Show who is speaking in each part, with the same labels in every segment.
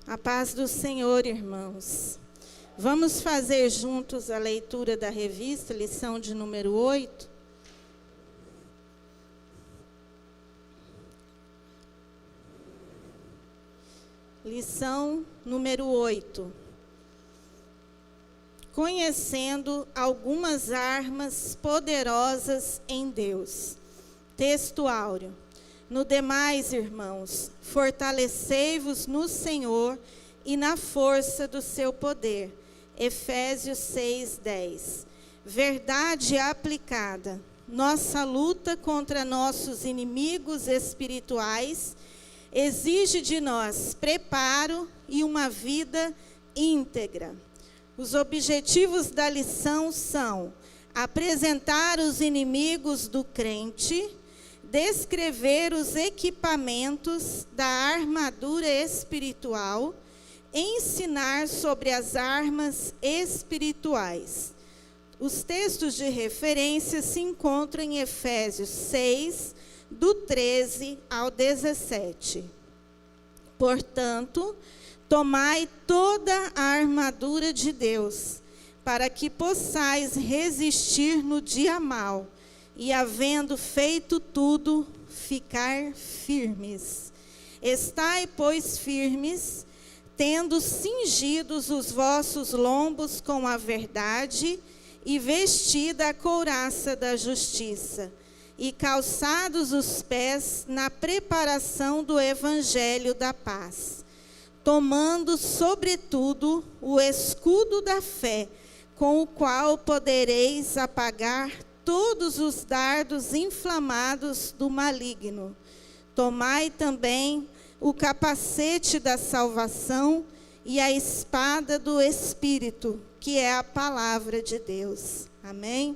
Speaker 1: A paz do Senhor, irmãos. Vamos fazer juntos a leitura da revista, lição de número 8. Lição número 8. Conhecendo algumas armas poderosas em Deus. Texto áureo. No demais, irmãos, fortalecei-vos no Senhor e na força do seu poder. Efésios 6:10. Verdade aplicada. Nossa luta contra nossos inimigos espirituais exige de nós preparo e uma vida íntegra. Os objetivos da lição são apresentar os inimigos do crente, descrever os equipamentos da armadura espiritual, ensinar sobre as armas espirituais. Os textos de referência se encontram em Efésios 6, do 13 ao 17. Portanto, tomai toda a armadura de Deus, para que possais resistir no dia mau, e havendo feito tudo, ficar firmes. Estai, pois, firmes, tendo cingidos os vossos lombos com a verdade, e vestida a couraça da justiça, e calçados os pés na preparação do evangelho da paz, tomando, sobretudo, o escudo da fé, com o qual podereis apagar todos os dardos inflamados do maligno. Tomai também o capacete da salvação e a espada do Espírito, que é a palavra de Deus. Amém?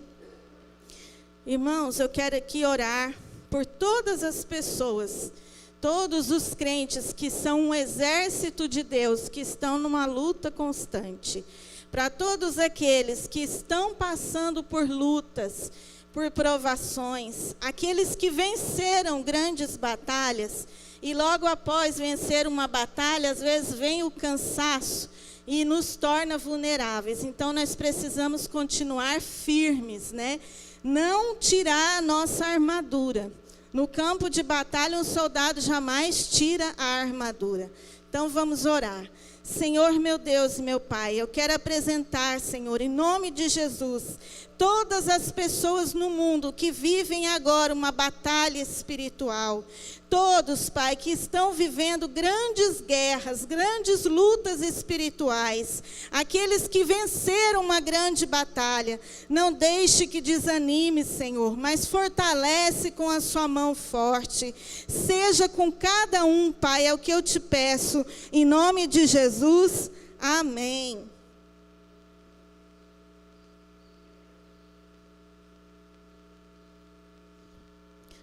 Speaker 1: Irmãos, eu quero aqui orar por todas as pessoas, todos os crentes que são um exército de Deus, que estão numa luta constante. Para todos aqueles que estão passando por lutas, por provações, aqueles que venceram grandes batalhas, e logo após vencer uma batalha, às vezes vem o cansaço e nos torna vulneráveis. Então nós precisamos continuar firmes, né? Não tirar a nossa armadura. No campo de batalha, um soldado jamais tira a armadura. Então vamos orar. Senhor, meu Deus e meu Pai, eu quero apresentar, Senhor, em nome de Jesus, todas as pessoas no mundo que vivem agora uma batalha espiritual. Todos, Pai, que estão vivendo grandes guerras, grandes lutas espirituais. Aqueles que venceram uma grande batalha. Não deixe que desanime, Senhor, mas fortalece com a sua mão forte. Seja com cada um, Pai, é o que eu te peço. Em nome de Jesus, amém.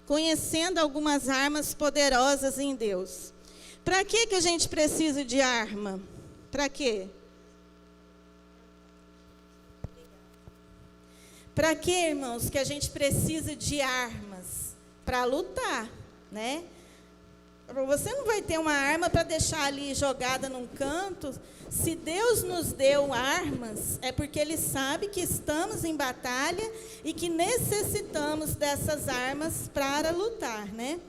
Speaker 1: Conhecendo algumas armas poderosas em Deus. Para que a gente precisa de arma? Para quê? Para que, irmãos, que a gente precisa de armas? Para lutar, né? Você não vai ter uma arma para deixar ali jogada num canto. Se Deus nos deu armas, é porque Ele sabe que estamos em batalha e que necessitamos dessas armas para lutar, né?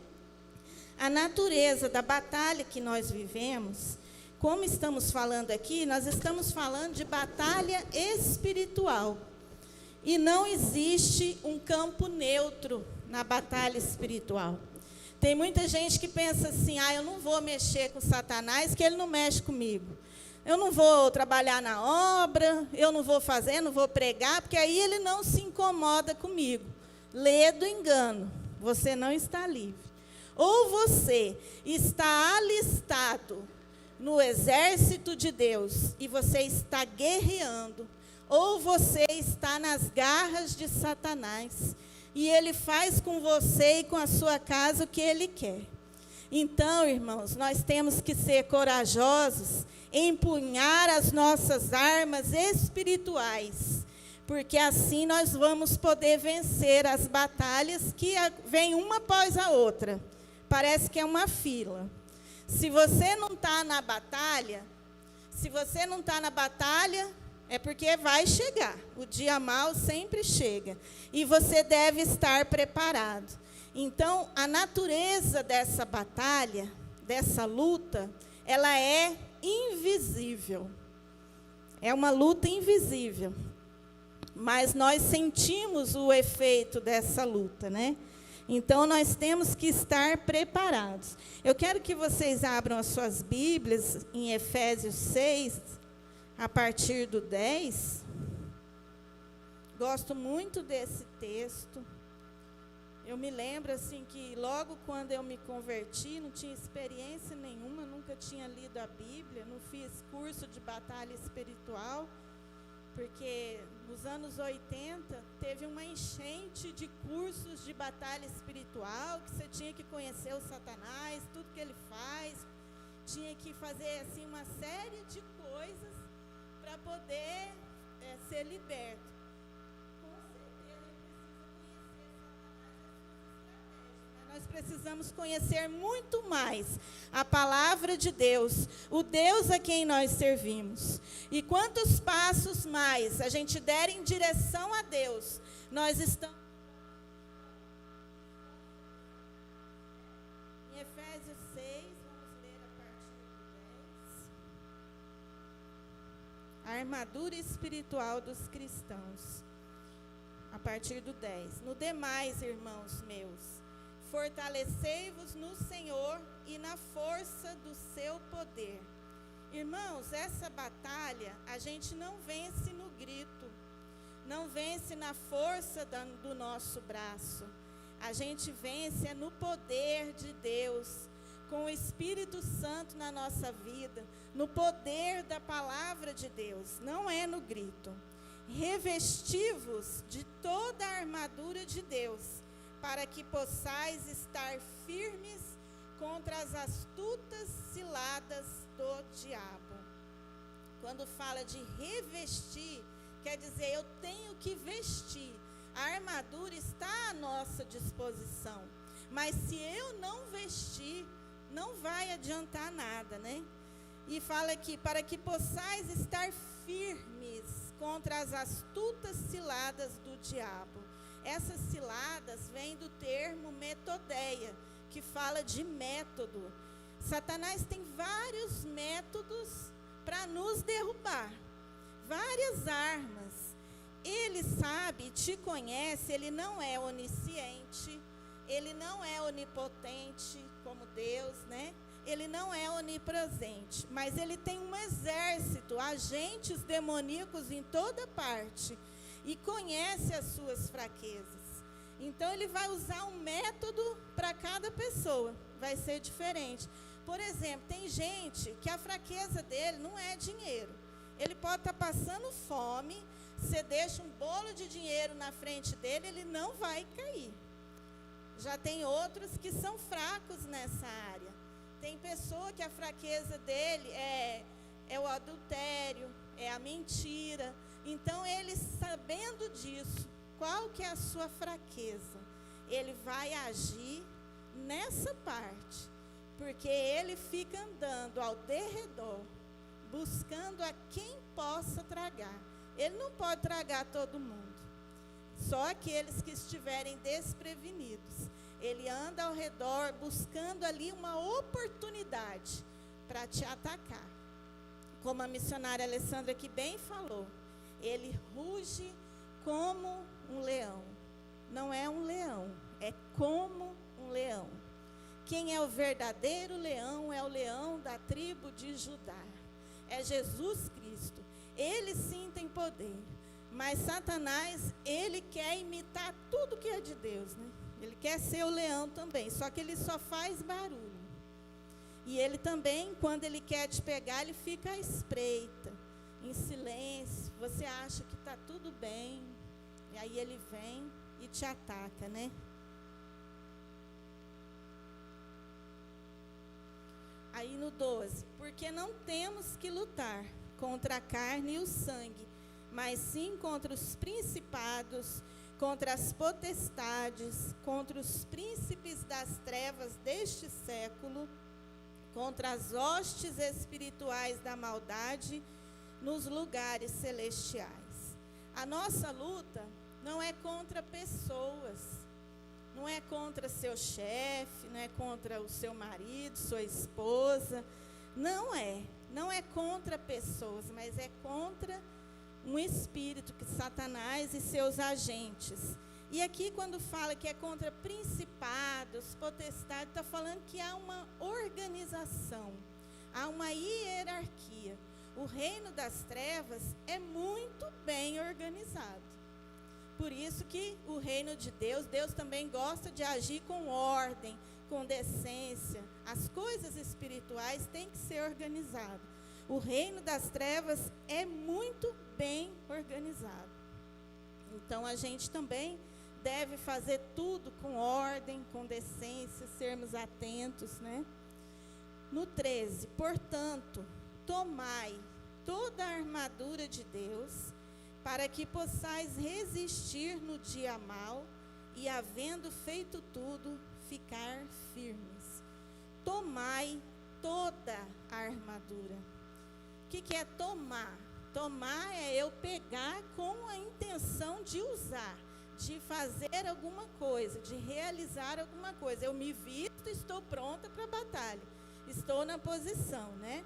Speaker 1: A natureza da batalha que nós vivemos, como estamos falando aqui, nós estamos falando de batalha espiritual. E não existe um campo neutro na batalha espiritual. Tem muita gente que pensa assim, eu não vou mexer com Satanás, que ele não mexe comigo. Eu não vou trabalhar na obra, eu não vou fazer, não vou pregar, porque aí ele não se incomoda comigo. Lê do engano, você não está livre. Ou você está alistado no exército de Deus e você está guerreando, ou você está nas garras de Satanás e ele faz com você e com a sua casa o que ele quer. Então, irmãos, nós temos que ser corajosos, empunhar as nossas armas espirituais, porque assim nós vamos poder vencer as batalhas que vêm uma após a outra. Parece que é uma fila. Se você não está na batalha, é porque vai chegar. O dia mau sempre chega. E você deve estar preparado. Então, a natureza dessa batalha, dessa luta, ela é invisível. É uma luta invisível. Mas nós sentimos o efeito dessa luta, né? Então, nós temos que estar preparados. Eu quero que vocês abram as suas Bíblias em Efésios 6, a partir do 10. Gosto muito desse texto. Eu me lembro assim que logo quando eu me converti, não tinha experiência nenhuma, nunca tinha lido a Bíblia, não fiz curso de batalha espiritual, porque nos anos 80 teve uma enchente de cursos de batalha espiritual, que você tinha que conhecer o Satanás, tudo que ele faz, tinha que fazer assim uma série de coisas para poder ser liberto. Nós precisamos conhecer muito mais a palavra de Deus, o Deus a quem nós servimos. E quantos passos mais a gente der em direção a Deus, nós estamos... Em Efésios 6, vamos ler a partir do 10. A armadura espiritual dos cristãos. A partir do 10. No demais, irmãos meus, fortalecei-vos no Senhor e na força do seu poder. Irmãos, essa batalha a gente não vence no grito, não vence na força do nosso braço. A gente vence no poder de Deus, com o Espírito Santo na nossa vida, no poder da palavra de Deus, não é no grito. Revesti-vos de toda a armadura de Deus, para que possais estar firmes contra as astutas ciladas do diabo. Quando fala de revestir, quer dizer, eu tenho que vestir. A armadura está à nossa disposição. Mas se eu não vestir, não vai adiantar nada, né? E fala aqui, para que possais estar firmes contra as astutas ciladas do diabo. Essas ciladas vêm do termo metodeia, que fala de método. Satanás tem vários métodos para nos derrubar, várias armas. Ele sabe, te conhece, ele não é onisciente, ele não é onipotente como Deus, né? Ele não é onipresente, mas ele tem um exército, agentes demoníacos em toda parte, e conhece as suas fraquezas. Então, ele vai usar um método para cada pessoa, vai ser diferente. Por exemplo, tem gente que a fraqueza dele não é dinheiro. Ele pode estar passando fome, você deixa um bolo de dinheiro na frente dele, ele não vai cair. Já tem outros que são fracos nessa área. Tem pessoa que a fraqueza dele é o adultério, é a mentira. Então, ele sabendo disso, qual que é a sua fraqueza, ele vai agir nessa parte, porque ele fica andando ao derredor, buscando a quem possa tragar. Ele não pode tragar todo mundo, só aqueles que estiverem desprevenidos. Ele anda ao redor, buscando ali uma oportunidade para te atacar. Como a missionária Alessandra aqui bem falou, ele ruge como um leão. Não é um leão, é como um leão. Quem é o verdadeiro leão é o leão da tribo de Judá. É Jesus Cristo. Ele sim tem poder. Mas Satanás, ele quer imitar tudo que é de Deus, né? Ele quer ser o leão também, só que ele só faz barulho. E ele também, quando ele quer te pegar, ele fica à espreita, em silêncio. Você acha que está tudo bem, e aí ele vem e te ataca, né? Aí no 12, porque não temos que lutar contra a carne e o sangue, mas sim contra os principados, contra as potestades, contra os príncipes das trevas deste século, contra as hostes espirituais da maldade nos lugares celestiais. A nossa luta não é contra pessoas, não é contra seu chefe, não é contra o seu marido, sua esposa, não é contra pessoas, mas é contra um espírito, que Satanás e seus agentes. E aqui quando fala que é contra principados, potestades, está falando que há uma organização, há uma hierarquia. O reino das trevas é muito bem organizado. Por isso que o reino de Deus, Deus também gosta de agir com ordem, com decência. As coisas espirituais têm que ser organizadas. O reino das trevas é muito bem organizado. Então a gente também deve fazer tudo com ordem, com decência, sermos atentos, né? No 13, portanto, tomai toda a armadura de Deus, para que possais resistir no dia mau, e havendo feito tudo, ficar firmes. Tomai toda a armadura. O que é tomar? Tomar é eu pegar com a intenção de usar, de fazer alguma coisa, de realizar alguma coisa. Eu me visto, estou pronta para a batalha. Estou na posição, né?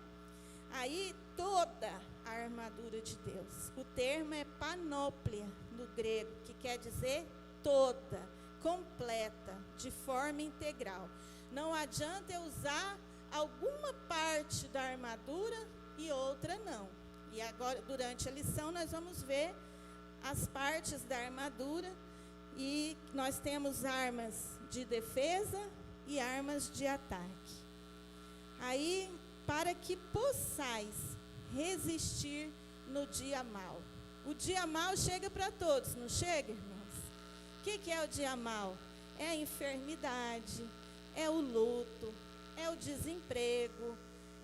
Speaker 1: Aí, toda a armadura de Deus. O termo é panóplia, no grego, que quer dizer toda, completa, de forma integral. Não adianta eu usar alguma parte da armadura e outra não. E agora, durante a lição, nós vamos ver as partes da armadura, e nós temos armas de defesa e armas de ataque. Aí, para que possais resistir no dia mau. O dia mau chega para todos, não chega, irmãos? O que é o dia mau? É a enfermidade, é o luto, é o desemprego,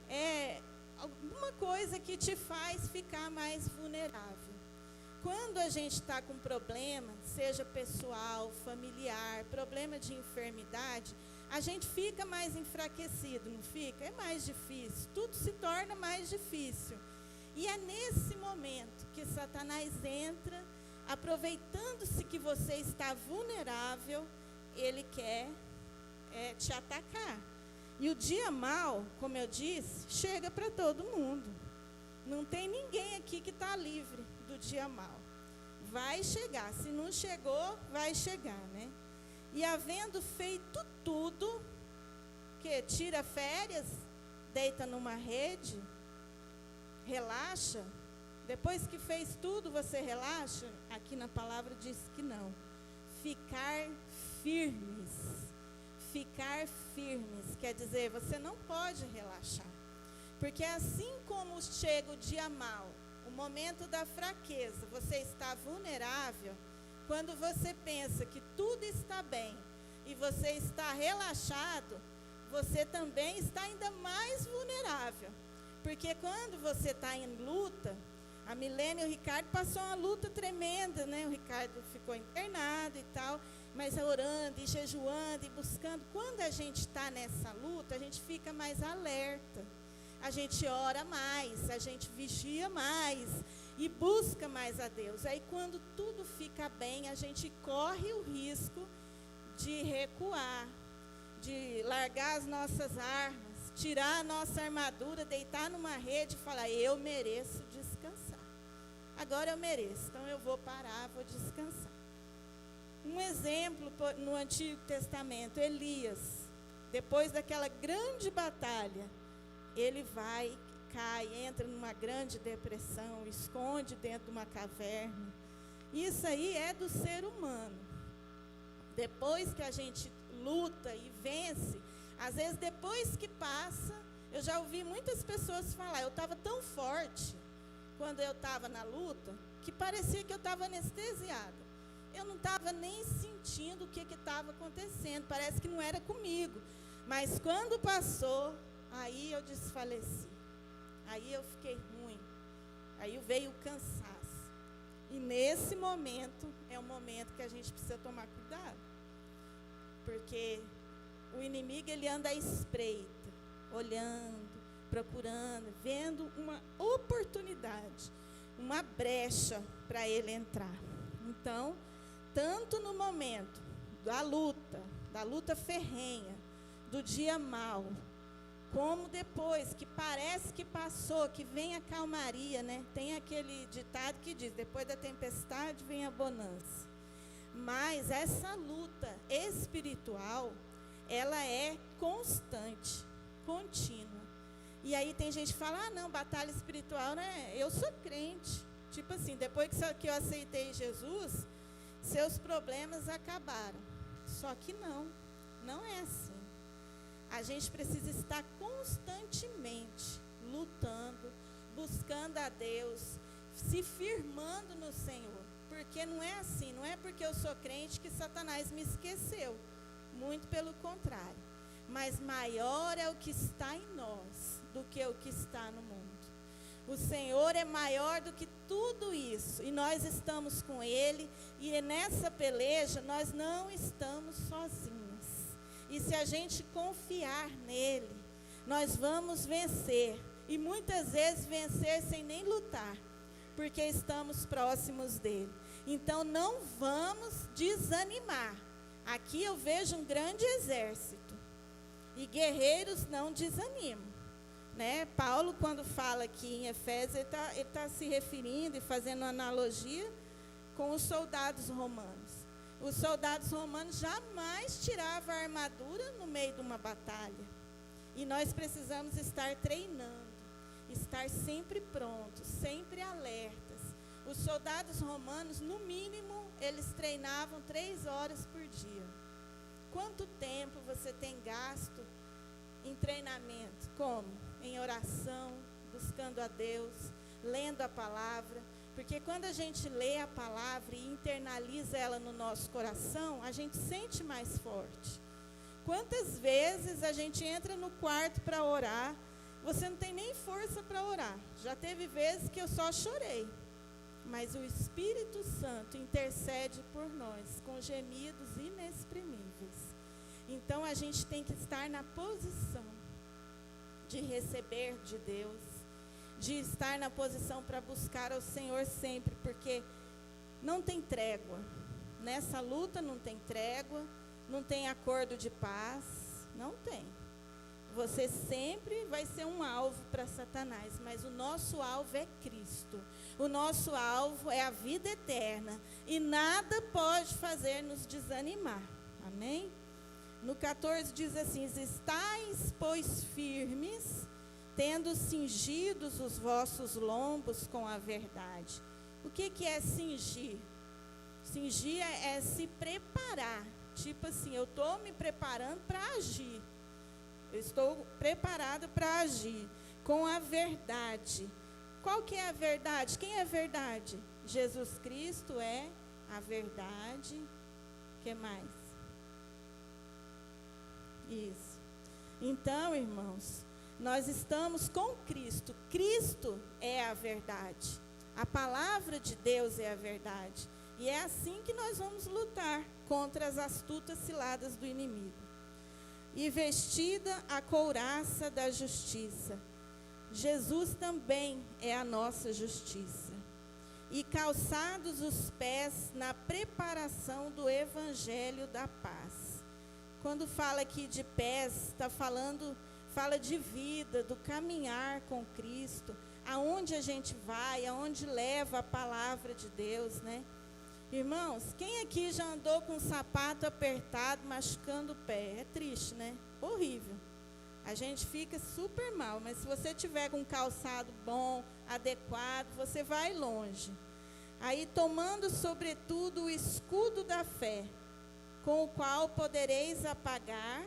Speaker 1: é alguma coisa que te faz ficar mais vulnerável. Quando a gente está com problema, seja pessoal, familiar, problema de enfermidade, a gente fica mais enfraquecido, não fica? É mais difícil, tudo se torna mais difícil. E é nesse momento que Satanás entra, aproveitando-se que você está vulnerável, ele quer te atacar. E o dia mau, como eu disse, chega para todo mundo. Não tem ninguém aqui que está livre do dia mau. Vai chegar, se não chegou, vai chegar, né? E havendo feito tudo, que tira férias, deita numa rede, relaxa. Depois que fez tudo, você relaxa? Aqui na palavra diz que não. Ficar firmes. Ficar firmes, quer dizer, você não pode relaxar. Porque assim como chega o dia mau, o momento da fraqueza, você está vulnerável, quando você pensa que tudo está bem e você está relaxado, você também está ainda mais vulnerável. Porque quando você está em luta, a Milene e o Ricardo passou uma luta tremenda, né? O Ricardo ficou internado e tal, mas orando e jejuando e buscando. Quando a gente está nessa luta, a gente fica mais alerta. A gente ora mais, a gente vigia mais e busca mais a Deus. Aí quando tudo fica bem, a gente corre o risco de recuar, de largar as nossas armas, tirar a nossa armadura, deitar numa rede e falar, eu mereço descansar. Agora eu mereço, então eu vou parar, vou descansar. Um exemplo no Antigo Testamento, Elias, depois daquela grande batalha, ele vai, cai, entra numa grande depressão, esconde dentro de uma caverna. Isso aí é do ser humano. Depois que a gente luta e vence, às vezes depois que passa, eu já ouvi muitas pessoas falar, eu estava tão forte quando eu estava na luta, que parecia que eu estava anestesiada. Eu não estava nem sentindo o que estava acontecendo, parece que não era comigo. Mas quando passou, aí eu desfaleci. Aí eu fiquei ruim. Aí veio o cansaço. E nesse momento, é um momento que a gente precisa tomar cuidado. Porque o inimigo, ele anda à espreita, olhando, procurando, vendo uma oportunidade, uma brecha para ele entrar. Então, tanto no momento da luta ferrenha, do dia mau, como depois, que parece que passou, que vem a calmaria, né? Tem aquele ditado que diz, depois da tempestade vem a bonança. Mas essa luta espiritual, ela é constante, contínua. E aí tem gente que fala, não, batalha espiritual, né? Eu sou crente. Tipo assim, depois que eu aceitei Jesus, seus problemas acabaram. Só que não é assim. A gente precisa estar constantemente lutando, buscando a Deus, se firmando no Senhor. Porque não é assim, não é porque eu sou crente que Satanás me esqueceu. Muito pelo contrário. Mas maior é o que está em nós do que o que está no mundo. O Senhor é maior do que tudo isso. E nós estamos com Ele. E nessa peleja nós não estamos sozinhos. E se a gente confiar nele, nós vamos vencer. E muitas vezes vencer sem nem lutar, porque estamos próximos dele. Então não vamos desanimar. Aqui eu vejo um grande exército. E guerreiros não desanimam. Né? Paulo, quando fala aqui em Efésios, ele tá se referindo e fazendo analogia com os soldados romanos. Os soldados romanos jamais tiravam a armadura no meio de uma batalha. E nós precisamos estar treinando, estar sempre prontos, sempre alertas. Os soldados romanos, no mínimo, eles treinavam 3 horas por dia. Quanto tempo você tem gasto em treinamento? Como? Em oração, buscando a Deus, lendo a palavra. Porque quando a gente lê a palavra e internaliza ela no nosso coração, a gente sente mais forte. Quantas vezes a gente entra no quarto para orar, você não tem nem força para orar. Já teve vezes que eu só chorei. Mas o Espírito Santo intercede por nós com gemidos inexprimíveis. Então a gente tem que estar na posição de receber de Deus, de estar na posição para buscar ao Senhor sempre, porque não tem trégua. Nessa luta não tem trégua, não tem acordo de paz, não tem. Você sempre vai ser um alvo para Satanás, mas o nosso alvo é Cristo. O nosso alvo é a vida eterna e nada pode fazer nos desanimar. Amém? No 14 diz assim, estais, pois, firmes, tendo cingidos os vossos lombos com a verdade. O que é cingir? Cingir é se preparar. Tipo assim, eu estou me preparando para agir. Eu estou preparado para agir com a verdade. Qual que é a verdade? Quem é a verdade? Jesus Cristo é a verdade. O que mais? Isso. Então, irmãos, nós estamos com Cristo. Cristo é a verdade. A palavra de Deus é a verdade. E é assim que nós vamos lutar contra as astutas ciladas do inimigo. E vestida a couraça da justiça. Jesus também é a nossa justiça. E calçados os pés na preparação do evangelho da paz. Quando fala aqui de pés, fala de vida, do caminhar com Cristo, aonde a gente vai, aonde leva a palavra de Deus, né? Irmãos, quem aqui já andou com um sapato apertado, machucando o pé? É triste, né? Horrível. A gente fica super mal, mas se você tiver com um calçado bom, adequado, você vai longe. Aí, tomando sobretudo o escudo da fé, com o qual podereis apagar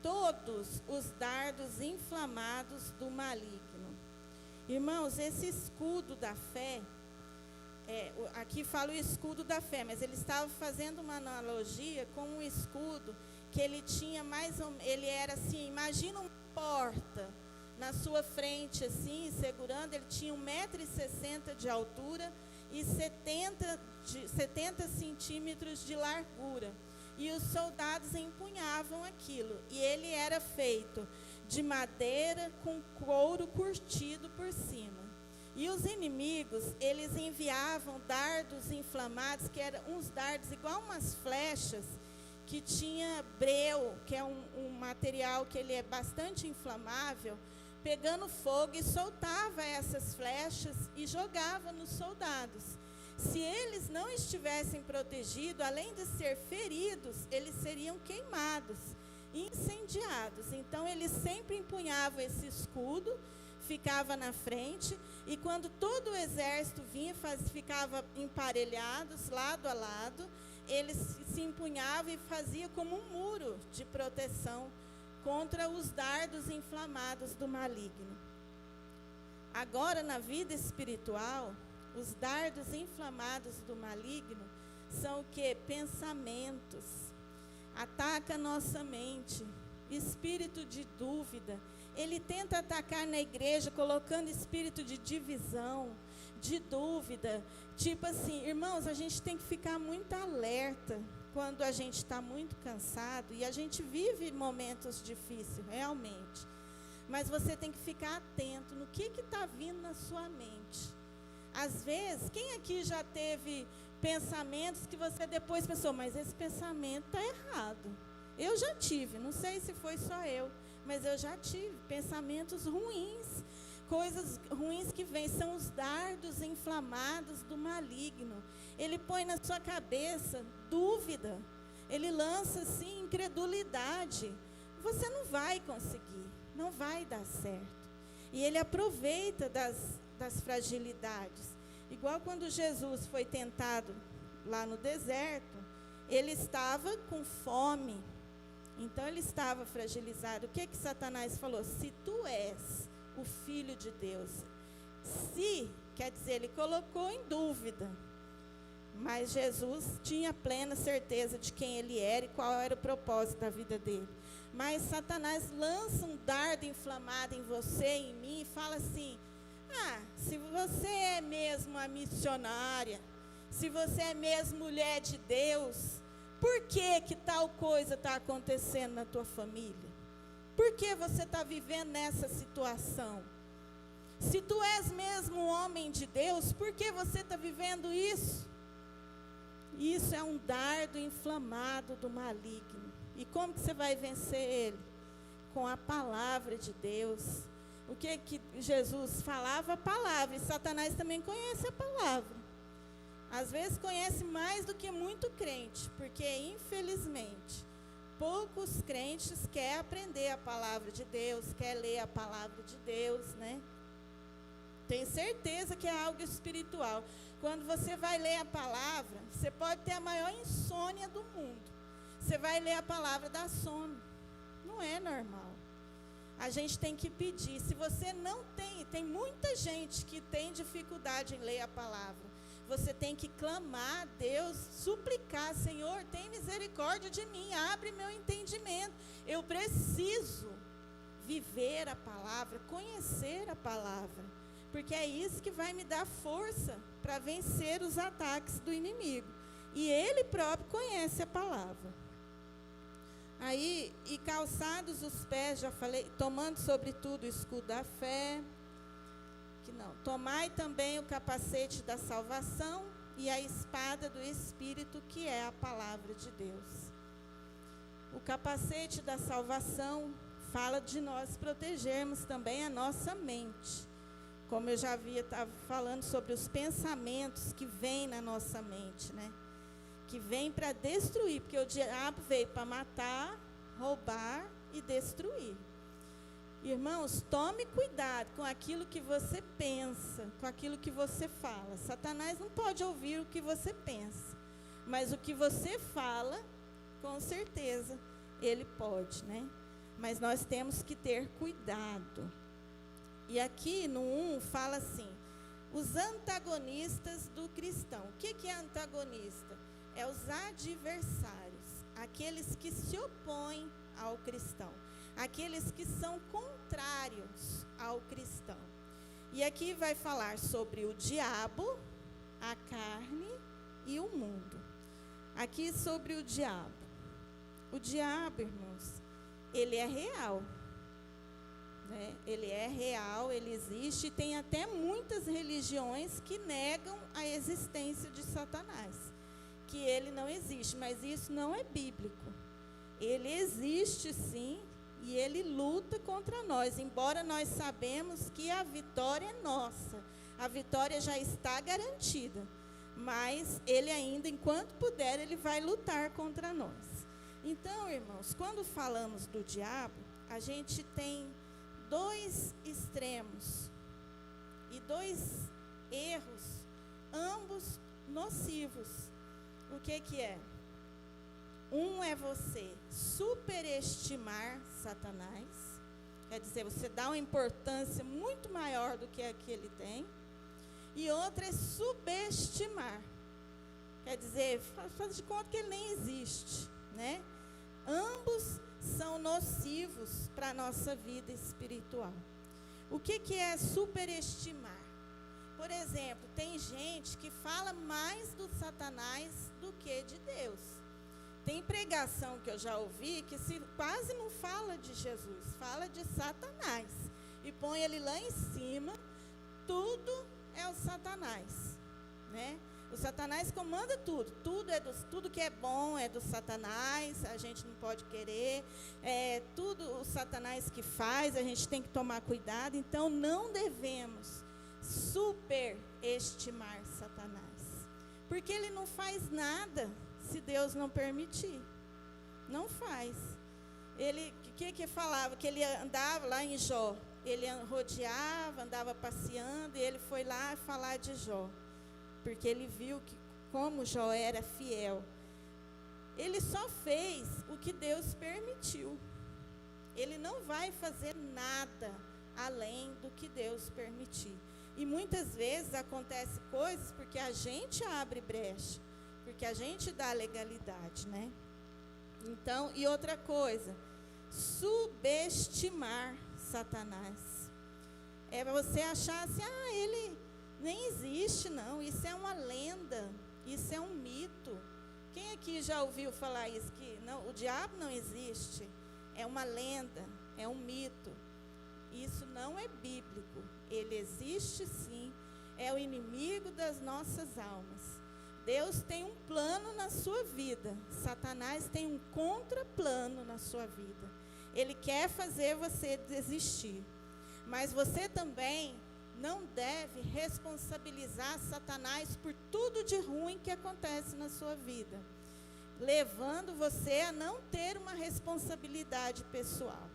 Speaker 1: todos os dardos inflamados do maligno. Irmãos, esse escudo da fé, aqui fala o escudo da fé, mas ele estava fazendo uma analogia com um escudo que ele tinha ele era assim, imagina uma porta na sua frente assim, segurando, ele tinha 1,60 m de altura e 70 centímetros de largura. e os soldados empunhavam aquilo. E ele era feito de madeira com couro curtido por cima. E os inimigos, eles enviavam dardos inflamados, que eram uns dardos igual umas flechas, que tinha breu, que é um material que ele é bastante inflamável, pegando fogo, e soltava essas flechas e jogava nos soldados. Se eles não estivessem protegidos, além de ser feridos, eles seriam queimados, incendiados. Então, eles sempre empunhavam esse escudo, ficava na frente, e quando todo o exército vinha, ficava emparelhados, lado a lado, eles se empunhavam e faziam como um muro de proteção contra os dardos inflamados do maligno. Agora, na vida espiritual, os dardos inflamados do maligno são o quê? Pensamentos. Ataca a nossa mente, espírito de dúvida. Ele tenta atacar na igreja, colocando espírito de divisão, de dúvida. Tipo assim, irmãos, a gente tem que ficar muito alerta quando a gente está muito cansado, e a gente vive momentos difíceis, realmente. Mas você tem que ficar atento no que está vindo na sua mente. Às vezes, quem aqui já teve pensamentos que você depois pensou, mas esse pensamento está errado? Eu já tive, não sei se foi só eu, mas eu já tive pensamentos ruins, coisas ruins que vêm, são os dardos inflamados do maligno. Ele põe na sua cabeça dúvida, ele lança assim incredulidade. Você não vai conseguir, não vai dar certo. E ele aproveita das fragilidades. Igual quando Jesus foi tentado lá no deserto, ele estava com fome. Então, ele estava fragilizado. O que Satanás falou? Se tu és o Filho de Deus. Se, quer dizer, ele colocou em dúvida. Mas Jesus tinha plena certeza de quem ele era e qual era o propósito da vida dele. Mas Satanás lança um dardo inflamado em você, em mim, e fala assim, se você é mesmo a missionária, se você é mesmo mulher de Deus, por que tal coisa está acontecendo na tua família? Por que você está vivendo nessa situação? Se tu és mesmo um homem de Deus, por que você está vivendo isso? Isso é um dardo inflamado do maligno. E como que você vai vencer ele? Com a palavra de Deus. O que Jesus falava? A palavra. E Satanás também conhece a palavra. Às vezes conhece mais do que muito crente, porque infelizmente poucos crentes querem aprender a palavra de Deus, querem ler a palavra de Deus, né? Tenho certeza que é algo espiritual. Quando você vai ler a palavra, você pode ter a maior insônia do mundo. Você vai ler a palavra, dá sono. Não é normal. A gente tem que pedir. Se você não tem muita gente que tem dificuldade em ler a palavra. Você tem que clamar a Deus, suplicar, Senhor, tem misericórdia de mim, abre meu entendimento. Eu preciso viver a palavra, conhecer a palavra, porque é isso que vai me dar força para vencer os ataques do inimigo. E ele próprio conhece a palavra. Aí, e calçados os pés, já falei, tomando sobretudo o escudo da fé. Tomai também o capacete da salvação e a espada do Espírito, que é a palavra de Deus. O capacete da salvação fala de nós protegermos também a nossa mente. Como eu já estava falando sobre os pensamentos que vêm na nossa mente, né? Que vêm para destruir, porque o diabo veio para matar, roubar e destruir. Irmãos, tome cuidado com aquilo que você pensa, com aquilo que você fala. Satanás não pode ouvir o que você pensa, mas o que você fala, com certeza, ele pode, né? Mas nós temos que ter cuidado. E aqui no 1 fala assim, os antagonistas do cristão. O que é antagonista? É os adversários, aqueles que se opõem ao cristão. Aqueles que são contrários ao cristão. E aqui vai falar sobre o diabo, a carne e o mundo. Aqui sobre o diabo. O diabo, irmãos, ele é real. Né? Ele é real, ele existe, e tem até muitas religiões que negam a existência de Satanás, que ele não existe, mas isso não é bíblico. Ele existe sim, e ele luta contra nós, embora nós sabemos que a vitória é nossa, a vitória já está garantida, mas ele ainda, enquanto puder, ele vai lutar contra nós. Então, irmãos, quando falamos do diabo, a gente tem dois extremos e dois erros, ambos nocivos. O que é? Um é você superestimar Satanás, quer dizer, você dá uma importância muito maior do que a que ele tem, e outro é subestimar, quer dizer, faz de conta que ele nem existe, né? Ambos são nocivos para a nossa vida espiritual. O que é superestimar? Por exemplo, tem gente que fala mais do Satanás do que de Deus. Tem pregação que eu já ouvi que quase não fala de Jesus, fala de Satanás. E põe ele lá em cima, tudo é o Satanás, né? O Satanás comanda tudo, tudo que é bom é do Satanás, a gente não pode querer, tudo o Satanás que faz, a gente tem que tomar cuidado, então não devemos superestimar Satanás, porque ele não faz nada se Deus não permitir, não faz. Ele, o que falava? Que ele andava lá em Jó, ele rodeava, andava passeando, e ele foi lá falar de Jó, porque ele viu que como Jó era fiel. Ele só fez o que Deus permitiu. Ele não vai fazer nada além do que Deus permitir. E muitas vezes acontece coisas porque a gente abre brecha, porque a gente dá legalidade, né? Então, e outra coisa, subestimar Satanás. É você achar assim, ele nem existe, não, isso é uma lenda, isso é um mito. Quem aqui já ouviu falar isso? Que não, o diabo não existe, é uma lenda, é um mito. Isso não é bíblico, ele existe sim, é o inimigo das nossas almas. Deus tem um plano na sua vida, Satanás tem um contraplano na sua vida. Ele quer fazer você desistir, mas você também não deve responsabilizar Satanás por tudo de ruim que acontece na sua vida, levando você a não ter uma responsabilidade pessoal.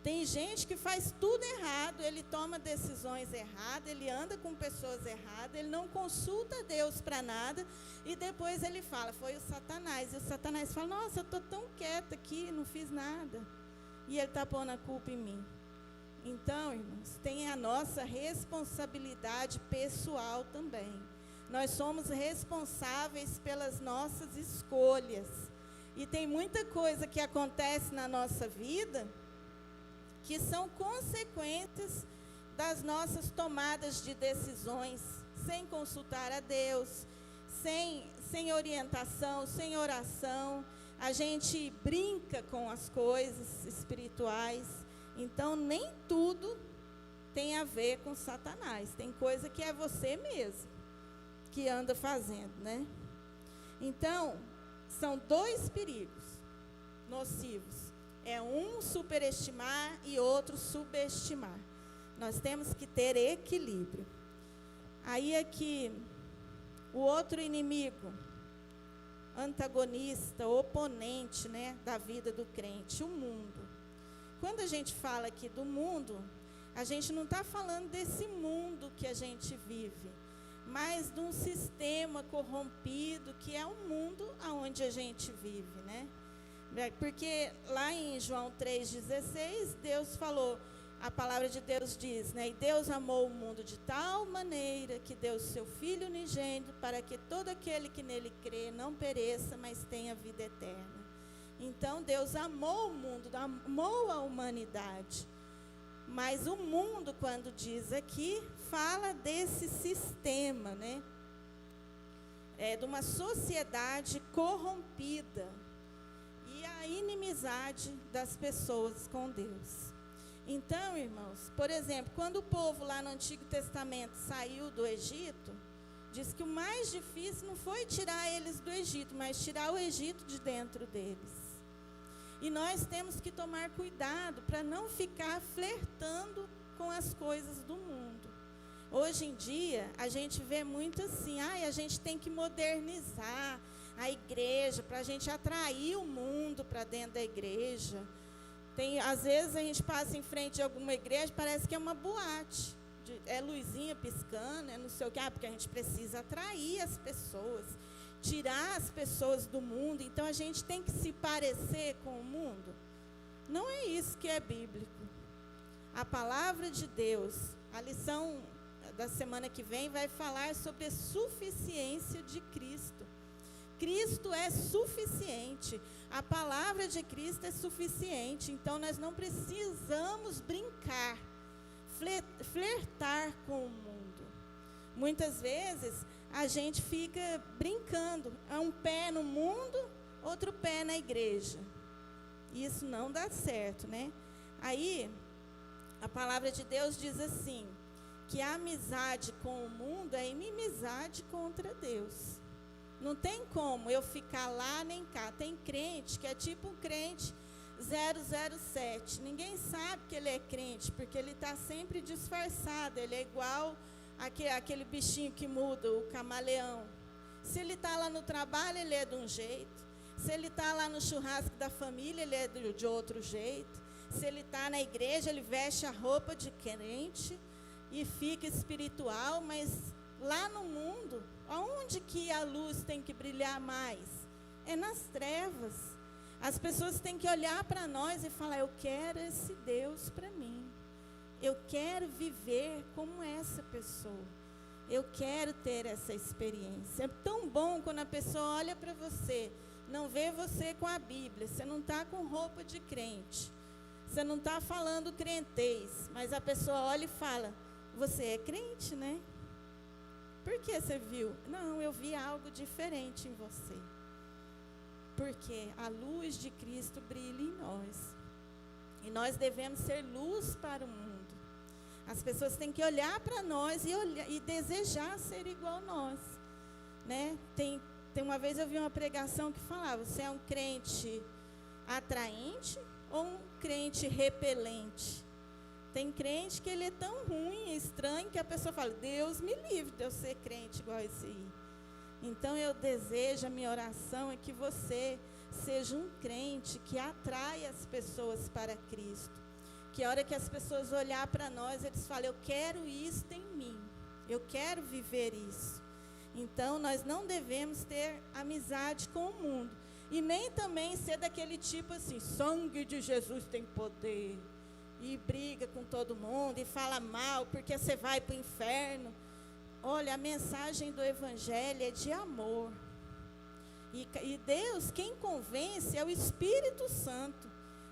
Speaker 1: Tem gente que faz tudo errado, ele toma decisões erradas, ele anda com pessoas erradas, ele não consulta Deus para nada, e depois ele fala, foi o Satanás. E o Satanás fala, nossa, eu estou tão quieta aqui, não fiz nada. E ele está pondo a culpa em mim. Então, irmãos, tem a nossa responsabilidade pessoal também. Nós somos responsáveis pelas nossas escolhas. E tem muita coisa que acontece na nossa vida que são consequências das nossas tomadas de decisões, sem consultar a Deus, sem orientação, sem oração. A gente brinca com as coisas espirituais. Então, nem tudo tem a ver com Satanás. Tem coisa que é você mesmo que anda fazendo, né? Então, são dois perigos nocivos. É um superestimar e outro subestimar. Nós temos que ter equilíbrio. Aí aqui, o outro inimigo, antagonista, oponente, né, da vida do crente, o mundo. Quando a gente fala aqui do mundo, a gente não está falando desse mundo que a gente vive, mas de um sistema corrompido que é o mundo onde a gente vive, né? Porque lá em João 3,16, Deus falou, a palavra de Deus diz, né? E Deus amou o mundo de tal maneira que deu o seu Filho unigênito para que todo aquele que nele crê não pereça, mas tenha vida eterna. Então, Deus amou o mundo, amou a humanidade. Mas o mundo, quando diz aqui, fala desse sistema, né? De uma sociedade corrompida. E inimizade das pessoas com Deus. Então, irmãos, por exemplo, quando o povo lá no Antigo Testamento saiu do Egito, diz que o mais difícil não foi tirar eles do Egito, mas tirar o Egito de dentro deles. E nós temos que tomar cuidado para não ficar flertando com as coisas do mundo. Hoje em dia, a gente vê muito assim, a gente tem que modernizar a igreja para a gente atrair o mundo para dentro da igreja. Às vezes a gente passa em frente a alguma igreja, parece que é uma boate. É luzinha piscando, é não sei o quê, porque a gente precisa atrair as pessoas, tirar as pessoas do mundo. Então a gente tem que se parecer com o mundo. Não é isso que é bíblico. A palavra de Deus, a lição da semana que vem vai falar sobre a suficiência de Cristo. Cristo é suficiente, a palavra de Cristo é suficiente, então nós não precisamos brincar, flertar com o mundo. Muitas vezes a gente fica brincando, um pé no mundo, outro pé na igreja. Isso não dá certo, né? Aí, a palavra de Deus diz assim, que a amizade com o mundo é inimizade contra Deus. Não tem como eu ficar lá nem cá. Tem crente que é tipo um crente 007. Ninguém sabe que ele é crente, porque ele está sempre disfarçado. Ele é igual aquele bichinho que muda, o camaleão. Se ele está lá no trabalho, ele é de um jeito. Se ele está lá no churrasco da família, ele é de outro jeito. Se ele está na igreja, ele veste a roupa de crente e fica espiritual, mas lá no mundo, aonde que a luz tem que brilhar mais? É nas trevas. As pessoas têm que olhar para nós e falar, eu quero esse Deus para mim. Eu quero viver como essa pessoa. Eu quero ter essa experiência. É tão bom quando a pessoa olha para você, não vê você com a Bíblia, você não está com roupa de crente, você não está falando crentez, mas a pessoa olha e fala, você é crente, né? Por que você viu? Não, eu vi algo diferente em você. Porque a luz de Cristo brilha em nós. E nós devemos ser luz para o mundo. As pessoas têm que olhar para nós e desejar ser igual a nós. Né? Tem uma vez eu vi uma pregação que falava, você é um crente atraente ou um crente repelente? Tem crente que ele é tão ruim, estranho, que a pessoa fala, Deus me livre de eu ser crente igual esse aí. Então eu desejo, a minha oração é que você seja um crente que atrai as pessoas para Cristo. Que a hora que as pessoas olhar para nós, eles falam, eu quero isso em mim. Eu quero viver isso. Então nós não devemos ter amizade com o mundo. E nem também ser daquele tipo assim, sangue de Jesus tem poder. E briga com todo mundo, e fala mal, porque você vai para o inferno. Olha, a mensagem do Evangelho é de amor. E Deus, quem convence é o Espírito Santo.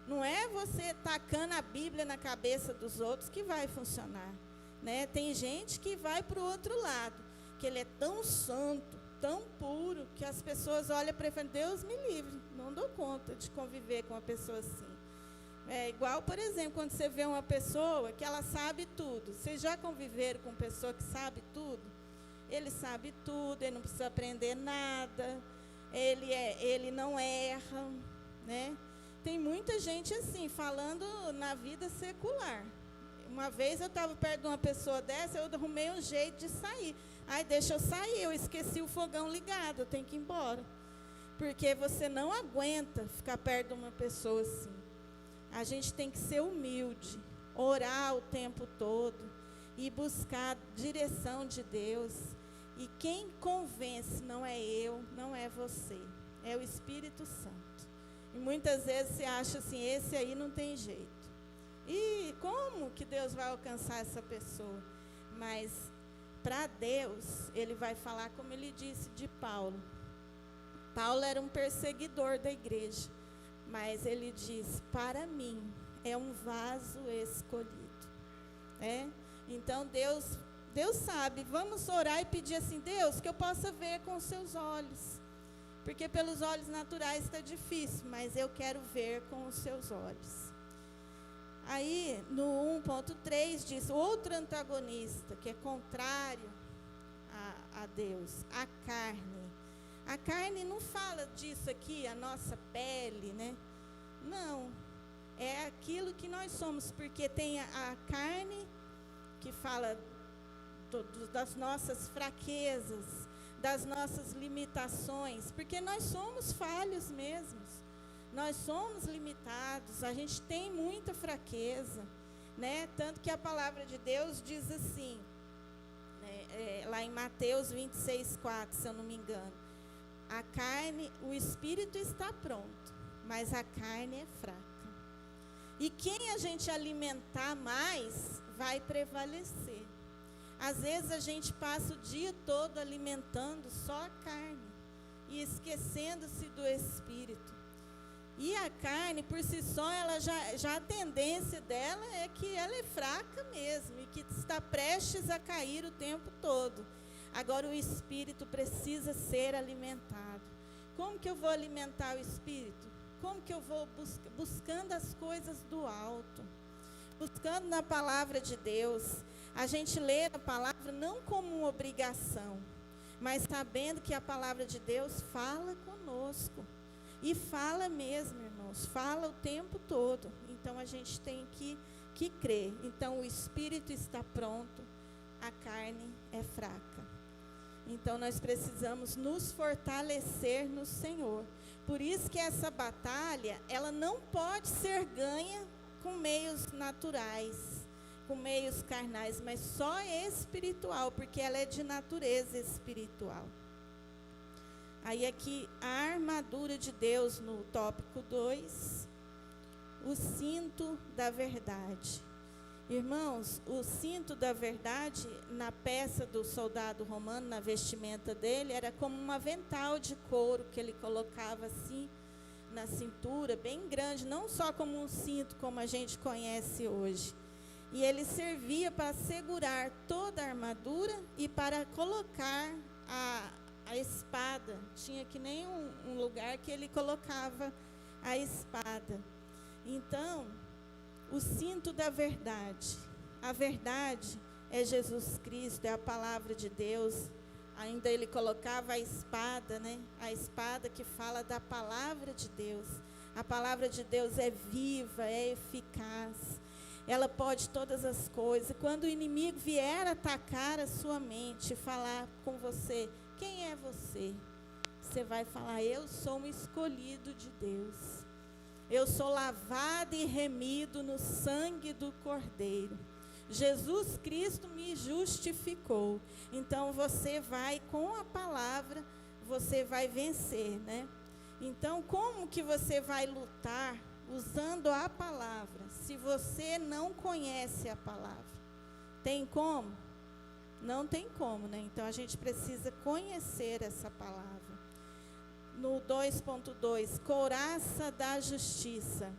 Speaker 1: Não é você tacando a Bíblia na cabeça dos outros que vai funcionar. Né? Tem gente que vai para o outro lado, que ele é tão santo, tão puro, que as pessoas olham para ele e falam, Deus me livre, não dou conta de conviver com uma pessoa assim. É igual, por exemplo, quando você vê uma pessoa que ela sabe tudo. Vocês já conviveram com uma pessoa que sabe tudo? Ele sabe tudo, ele não precisa aprender nada, ele não erra, né? Tem muita gente assim, falando na vida secular. Uma vez eu estava perto de uma pessoa dessa, eu arrumei um jeito de sair. Ai, deixa eu sair, eu esqueci o fogão ligado, eu tenho que ir embora. Porque você não aguenta ficar perto de uma pessoa assim. A gente tem que ser humilde, orar o tempo todo e buscar a direção de Deus. E quem convence não é eu, não é você, é o Espírito Santo. E muitas vezes você acha assim, esse aí não tem jeito. E como que Deus vai alcançar essa pessoa? Mas para Deus, Ele vai falar como Ele disse de Paulo. Paulo era um perseguidor da igreja. Mas ele diz, para mim, é um vaso escolhido. Então, Deus sabe, vamos orar e pedir assim, Deus, que eu possa ver com os seus olhos. Porque pelos olhos naturais está difícil, mas eu quero ver com os seus olhos. Aí, no 1.3 diz, outro antagonista, que é contrário a Deus, a carne. A carne não fala disso aqui, a nossa pele, né? Não, é aquilo que nós somos, porque tem a carne que fala das nossas fraquezas, das nossas limitações, porque nós somos falhos mesmos, nós somos limitados, a gente tem muita fraqueza, né? Tanto que a palavra de Deus diz assim, né, lá em Mateus 26:4, se eu não me engano, a carne, o espírito está pronto, mas a carne é fraca. E quem a gente alimentar mais, vai prevalecer. Às vezes a gente passa o dia todo alimentando só a carne e esquecendo-se do espírito. E a carne, por si só, ela já a tendência dela é que ela é fraca mesmo e que está prestes a cair o tempo todo. Agora o espírito precisa ser alimentado. Como que eu vou alimentar o espírito? Como que eu vou buscando as coisas do alto? Buscando na palavra de Deus. A gente lê a palavra não como uma obrigação, mas sabendo que a palavra de Deus fala conosco. E fala mesmo, irmãos, fala o tempo todo. Então a gente tem que crer. Então o espírito está pronto, a carne é fraca. Então nós precisamos nos fortalecer no Senhor. Por isso que essa batalha, ela não pode ser ganha com meios naturais, com meios carnais, mas só espiritual, porque ela é de natureza espiritual. Aí aqui, a armadura de Deus, no tópico 2, o cinto da verdade. Irmãos, o cinto da verdade, na peça do soldado romano, na vestimenta dele, era como um avental de couro que ele colocava assim na cintura, bem grande, não só como um cinto como a gente conhece hoje. E ele servia para segurar toda a armadura e para colocar a espada. Tinha que nem um lugar que ele colocava a espada. Então, o cinto da verdade. A verdade é Jesus Cristo, é a palavra de Deus. Ainda ele colocava a espada, né? A espada que fala da palavra de Deus. A palavra de Deus é viva, é eficaz. Ela pode todas as coisas. Quando o inimigo vier atacar a sua mente, falar com você, quem é você? Você vai falar, eu sou um escolhido de Deus. Eu sou lavado e remido no sangue do Cordeiro. Jesus Cristo me justificou. Então você vai, com a palavra, você vai vencer, né? Então, como que você vai lutar usando a palavra, se você não conhece a palavra? Tem como? Não tem como, né? Então a gente precisa conhecer essa palavra. No 2.2, couraça da justiça.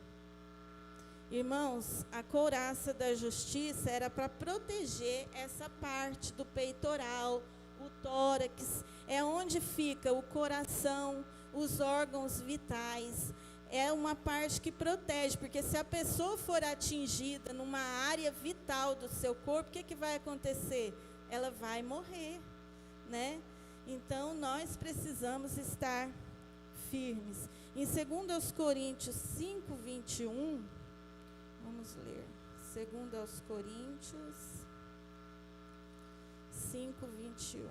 Speaker 1: Irmãos, a couraça da justiça era para proteger essa parte do peitoral, o tórax, é onde fica o coração, os órgãos vitais. É uma parte que protege, porque se a pessoa for atingida numa área vital do seu corpo, o que vai acontecer? Ela vai morrer, né? Então, nós precisamos estar firmes. Em 2 Coríntios 5:21, vamos ler. 2 Coríntios 5:21.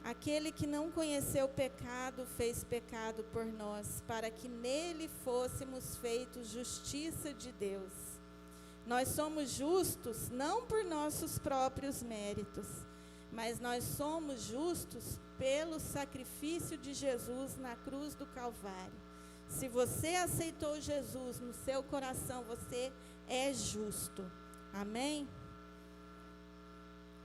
Speaker 1: Aquele que não conheceu o pecado, fez pecado por nós, para que nele fôssemos feitos justiça de Deus. Nós somos justos não por nossos próprios méritos, mas nós somos justos pelo sacrifício de Jesus na cruz do Calvário. Se você aceitou Jesus no seu coração, você é justo. Amém?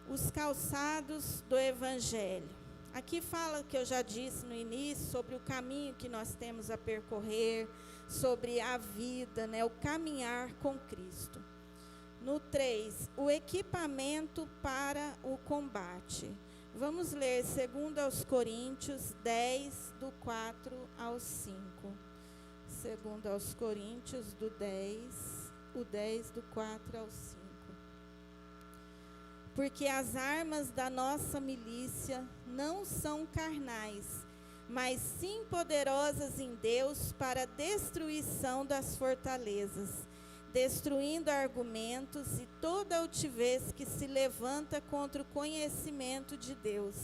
Speaker 1: Os calçados do Evangelho. Aqui fala o que eu já disse no início, sobre o caminho que nós temos a percorrer, sobre a vida, né, o caminhar com Cristo. No 3, o equipamento para o combate. Vamos ler 2 aos Coríntios 10, do 4 ao 5. 2 aos Coríntios do 10, o 10 do 4 ao 5. Porque as armas da nossa milícia não são carnais, mas sim poderosas em Deus para a destruição das fortalezas, destruindo argumentos e toda altivez que se levanta contra o conhecimento de Deus,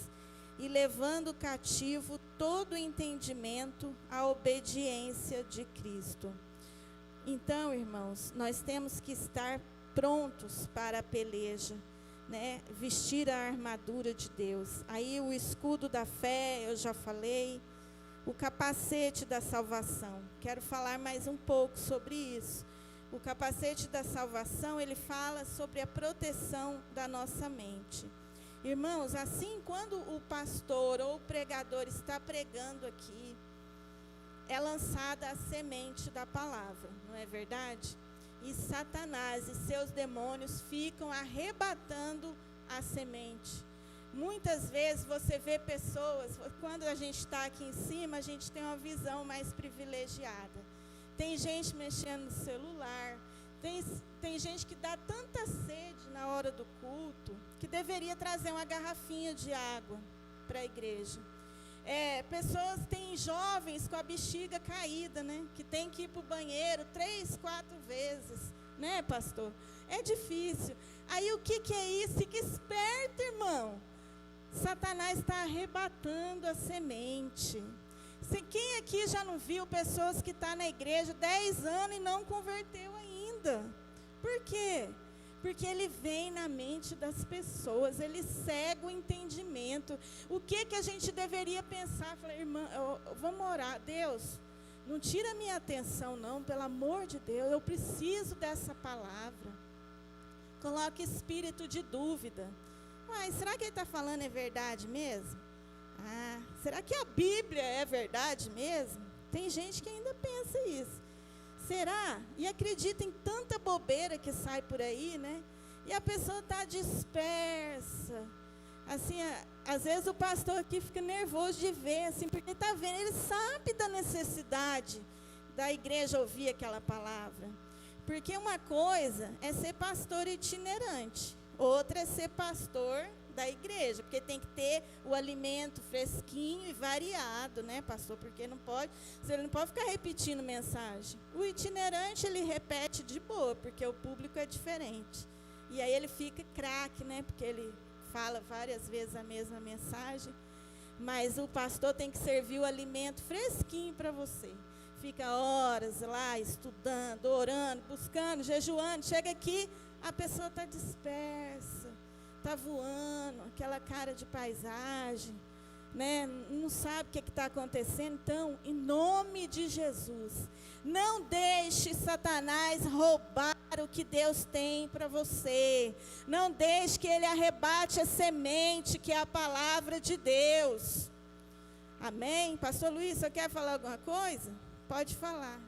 Speaker 1: e levando cativo todo o entendimento à obediência de Cristo. Então, irmãos, nós temos que estar prontos para a peleja, né? Vestir a armadura de Deus. Aí o escudo da fé, eu já falei, o capacete da salvação. Quero falar mais um pouco sobre isso. O capacete da salvação, ele fala sobre a proteção da nossa mente. Irmãos, assim, quando o pastor ou o pregador está pregando aqui, é lançada a semente da palavra, não é verdade? E Satanás e seus demônios ficam arrebatando a semente. Muitas vezes você vê pessoas, quando a gente está aqui em cima, a gente tem uma visão mais privilegiada. Tem gente mexendo no celular, tem gente que dá tanta sede na hora do culto, que deveria trazer uma garrafinha de água para a igreja. Tem jovens com a bexiga caída, né? Que tem que ir para o banheiro 3, 4 vezes, né, pastor? É difícil. Aí o que é isso? Fica esperto, irmão. Satanás está arrebatando a semente. Quem aqui já não viu pessoas que estão na igreja 10 anos e não converteu ainda? Por quê? Porque ele vem na mente das pessoas, ele cega o entendimento. O que a gente deveria pensar? Falei, irmã, vamos orar. Deus, não tira a minha atenção não, pelo amor de Deus, eu preciso dessa palavra. Coloque espírito de dúvida. Será que ele está falando é verdade mesmo? Será que a Bíblia é verdade mesmo? Tem gente que ainda pensa isso. Será? E acredita em tanta bobeira que sai por aí, né? E a pessoa está dispersa. Assim, às vezes o pastor aqui fica nervoso de ver, assim, porque está vendo, ele sabe da necessidade da igreja ouvir aquela palavra. Porque uma coisa é ser pastor itinerante, outra é ser pastor da igreja, porque tem que ter o alimento fresquinho e variado, né, pastor? Porque você não pode ficar repetindo mensagem. O itinerante, ele repete de boa, porque o público é diferente. E aí ele fica craque, né, porque ele fala várias vezes a mesma mensagem. Mas o pastor tem que servir o alimento fresquinho para você. Fica horas lá estudando, orando, buscando, jejuando. Chega aqui, a pessoa está dispersa. Está voando, aquela cara de paisagem, né? Não sabe o que está acontecendo. Então, em nome de Jesus, não deixe Satanás roubar o que Deus tem para você. Não deixe que ele arrebate a semente, que é a palavra de Deus. Amém? Pastor Luiz, você quer falar alguma coisa? Pode falar.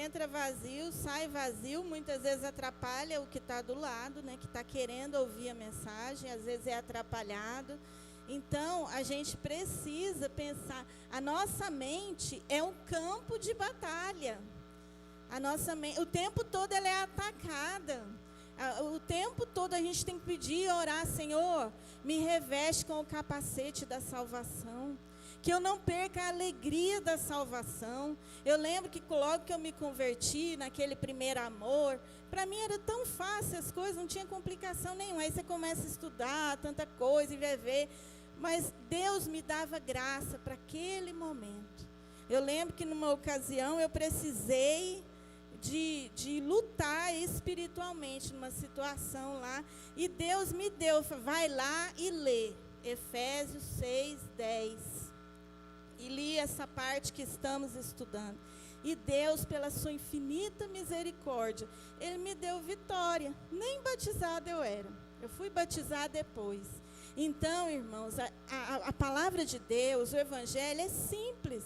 Speaker 1: entra vazio, sai vazio, muitas vezes atrapalha o que está do lado, né, que está querendo ouvir a mensagem, às vezes é atrapalhado. Então, a gente precisa pensar, a nossa mente é um campo de batalha. A nossa mente, o tempo todo ela é atacada. O tempo todo a gente tem que pedir e orar, Senhor, me reveste com o capacete da salvação. Que eu não perca a alegria da salvação. Eu lembro que logo que eu me converti, naquele primeiro amor, para mim era tão fácil as coisas, não tinha complicação nenhuma. Aí você começa a estudar tanta coisa e vai ver. Mas Deus me dava graça para aquele momento. Eu lembro que numa ocasião eu precisei de lutar espiritualmente numa situação lá. E Deus me deu, vai lá e lê. Efésios 6:10. E li essa parte que estamos estudando. E Deus, pela sua infinita misericórdia, Ele me deu vitória. Nem batizada eu era. Eu fui batizada depois. Então, irmãos, a palavra de Deus, o Evangelho é simples.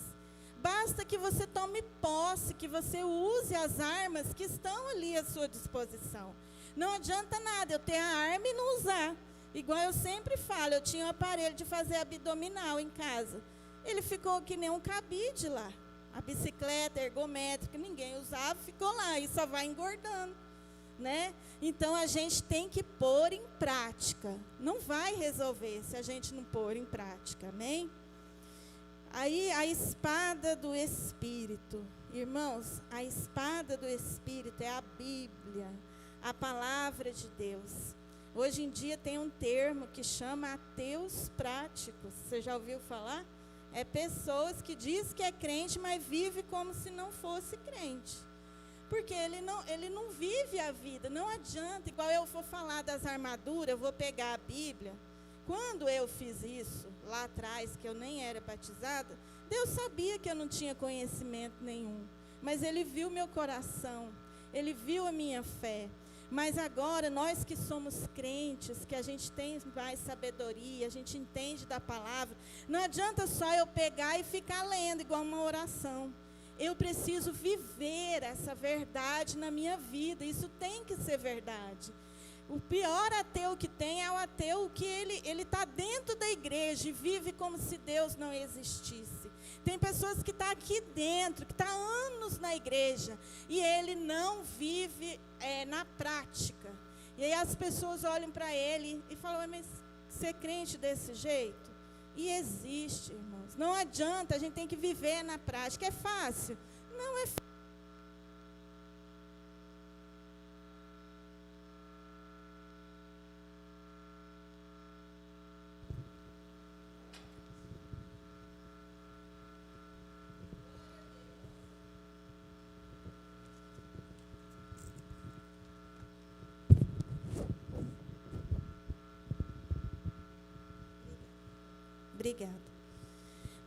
Speaker 1: Basta que você tome posse, que você use as armas que estão ali à sua disposição. Não adianta nada eu ter a arma e não usar. Igual eu sempre falo, eu tinha um aparelho de fazer abdominal em casa. Ele ficou que nem um cabide lá. A bicicleta ergométrica, ninguém usava, ficou lá e só vai engordando, né? Então, a gente tem que pôr em prática. Não vai resolver se a gente não pôr em prática, amém? Aí, a espada do Espírito. Irmãos, a espada do Espírito é a Bíblia, a palavra de Deus. Hoje em dia tem um termo que chama ateus práticos. Você já ouviu falar? É pessoas que diz que é crente, mas vive como se não fosse crente. Porque ele não vive a vida, não adianta. Igual eu vou falar das armaduras, eu vou pegar a Bíblia. Quando eu fiz isso, lá atrás, que eu nem era batizada, Deus sabia que eu não tinha conhecimento nenhum. Mas Ele viu meu coração, Ele viu a minha fé. Mas agora, nós que somos crentes, que a gente tem mais sabedoria, a gente entende da palavra, não adianta só eu pegar e ficar lendo igual uma oração. Eu preciso viver essa verdade na minha vida, isso tem que ser verdade. O pior ateu que tem é o ateu que ele está dentro da igreja e vive como se Deus não existisse. Tem pessoas que estão aqui dentro, que estão há anos na igreja, e ele não vive na prática. E aí as pessoas olham para ele e falam, mas você é crente desse jeito? E existe, irmãos. Não adianta, a gente tem que viver na prática. É fácil? Não é fácil. Obrigada.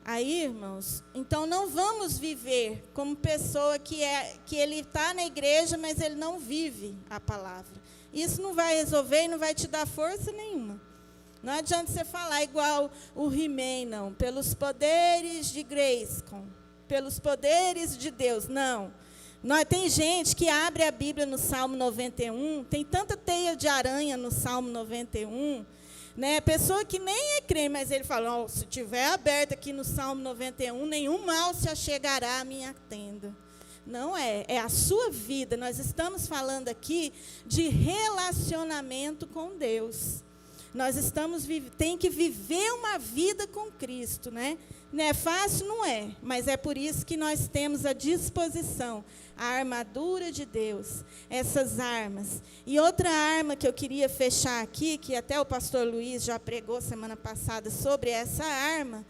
Speaker 1: Aí, irmãos, então não vamos viver como pessoa que ele está na igreja, mas ele não vive a palavra. Isso não vai resolver e não vai te dar força nenhuma. Não adianta você falar igual o He-Man, não. Pelos poderes de Grayskull, pelos poderes de Deus, não. Tem gente que abre a Bíblia no Salmo 91, tem tanta teia de aranha no Salmo 91, né? Pessoa que nem é crente, mas ele fala, se tiver aberto aqui no Salmo 91, nenhum mal se achegará à minha tenda. Não é a sua vida. Nós estamos falando aqui de relacionamento com Deus. Nós tem que viver uma vida com Cristo, né? Não é fácil? Não é, mas é por isso que nós temos à disposição a armadura de Deus, essas armas. E outra arma que eu queria fechar aqui, que até o pastor Luiz já pregou semana passada sobre essa arma,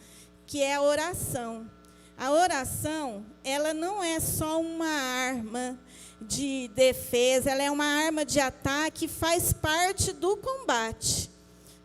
Speaker 1: que é a oração. A oração, ela não é só uma arma de defesa, ela é uma arma de ataque, faz parte do combate.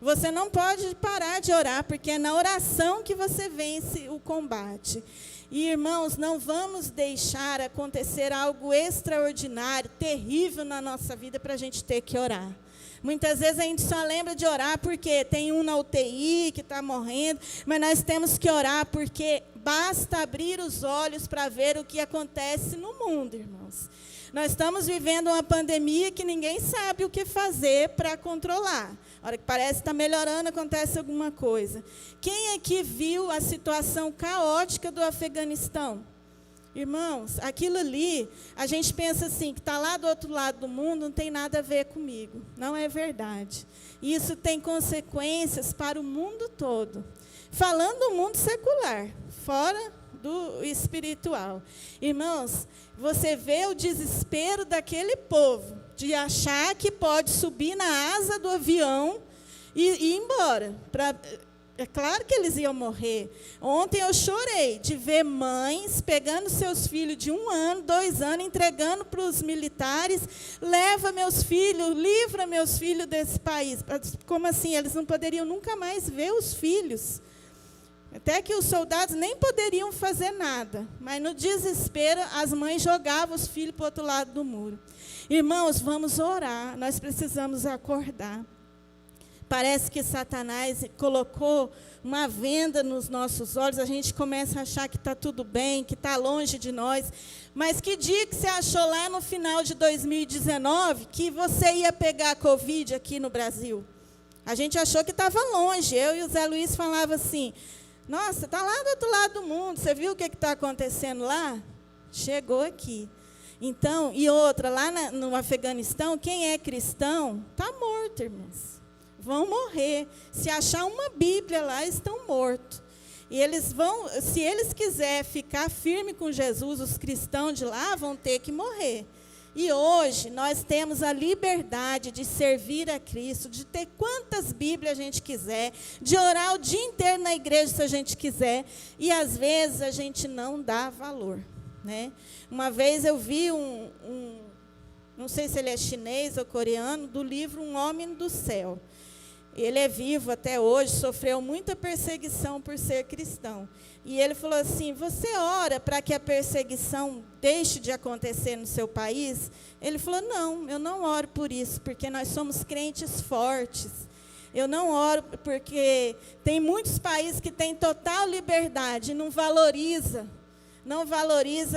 Speaker 1: Você não pode parar de orar, porque é na oração que você vence o combate. E, irmãos, não vamos deixar acontecer algo extraordinário, terrível na nossa vida para a gente ter que orar. Muitas vezes a gente só lembra de orar porque tem um na UTI que está morrendo, mas nós temos que orar porque basta abrir os olhos para ver o que acontece no mundo, irmãos. Nós estamos vivendo uma pandemia que ninguém sabe o que fazer para controlar. A hora que parece que está melhorando, acontece alguma coisa. Quem aqui viu a situação caótica do Afeganistão? Irmãos, aquilo ali, a gente pensa assim, que está lá do outro lado do mundo, não tem nada a ver comigo. Não é verdade. Isso tem consequências para o mundo todo. Falando do mundo secular, fora do espiritual. Irmãos, você vê o desespero daquele povo de achar que pode subir na asa do avião e ir embora. É claro que eles iam morrer. Ontem eu chorei de ver mães pegando seus filhos de 1 ano, 2 anos, entregando para os militares. Leva meus filhos, livra meus filhos desse país. Como assim? Eles não poderiam nunca mais ver os filhos. Até que os soldados nem poderiam fazer nada. Mas no desespero, as mães jogavam os filhos para o outro lado do muro. Irmãos, vamos orar. Nós precisamos acordar. Parece que Satanás colocou uma venda nos nossos olhos, a gente começa a achar que está tudo bem, que está longe de nós. Mas que dia que você achou lá no final de 2019 que você ia pegar a Covid aqui no Brasil? A gente achou que estava longe. Eu e o Zé Luiz falava assim, nossa, está lá do outro lado do mundo, você viu o que está acontecendo lá? Chegou aqui. Então, e outra, lá no Afeganistão, quem é cristão está morto, irmãos. Vão morrer. Se achar uma Bíblia lá, estão mortos. E eles vão, se eles quiserem ficar firme com Jesus, os cristãos de lá vão ter que morrer. E hoje nós temos a liberdade de servir a Cristo, de ter quantas Bíblias a gente quiser, de orar o dia inteiro na igreja se a gente quiser, e às vezes a gente não dá valor, né? Uma vez eu vi não sei se ele é chinês ou coreano, do livro Um Homem do Céu. Ele é vivo até hoje, sofreu muita perseguição por ser cristão. E ele falou assim, você ora para que a perseguição deixe de acontecer no seu país? Ele falou, não, eu não oro por isso, porque nós somos crentes fortes. Eu não oro porque tem muitos países que têm total liberdade e não valoriza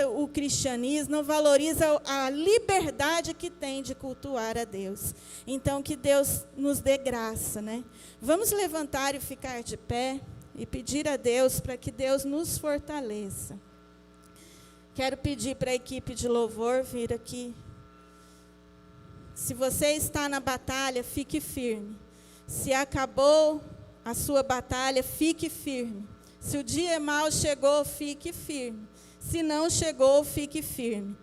Speaker 1: o cristianismo, não valoriza a liberdade que tem de cultuar a Deus. Então, que Deus nos dê graça, né? Vamos levantar e ficar de pé e pedir a Deus para que Deus nos fortaleça. Quero pedir para a equipe de louvor vir aqui. Se você está na batalha, fique firme. Se acabou a sua batalha, fique firme. Se o dia mau chegou, fique firme. Se não chegou, fique firme.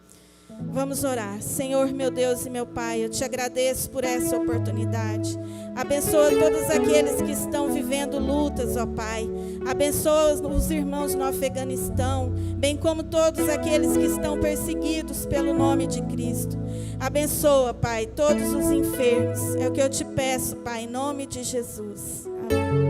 Speaker 1: Vamos orar. Senhor, meu Deus e meu Pai, eu te agradeço por essa oportunidade. Abençoa todos aqueles que estão vivendo lutas, ó Pai. Abençoa os irmãos no Afeganistão, bem como todos aqueles que estão perseguidos pelo nome de Cristo. Abençoa, Pai, todos os enfermos. É o que eu te peço, Pai, em nome de Jesus. Amém.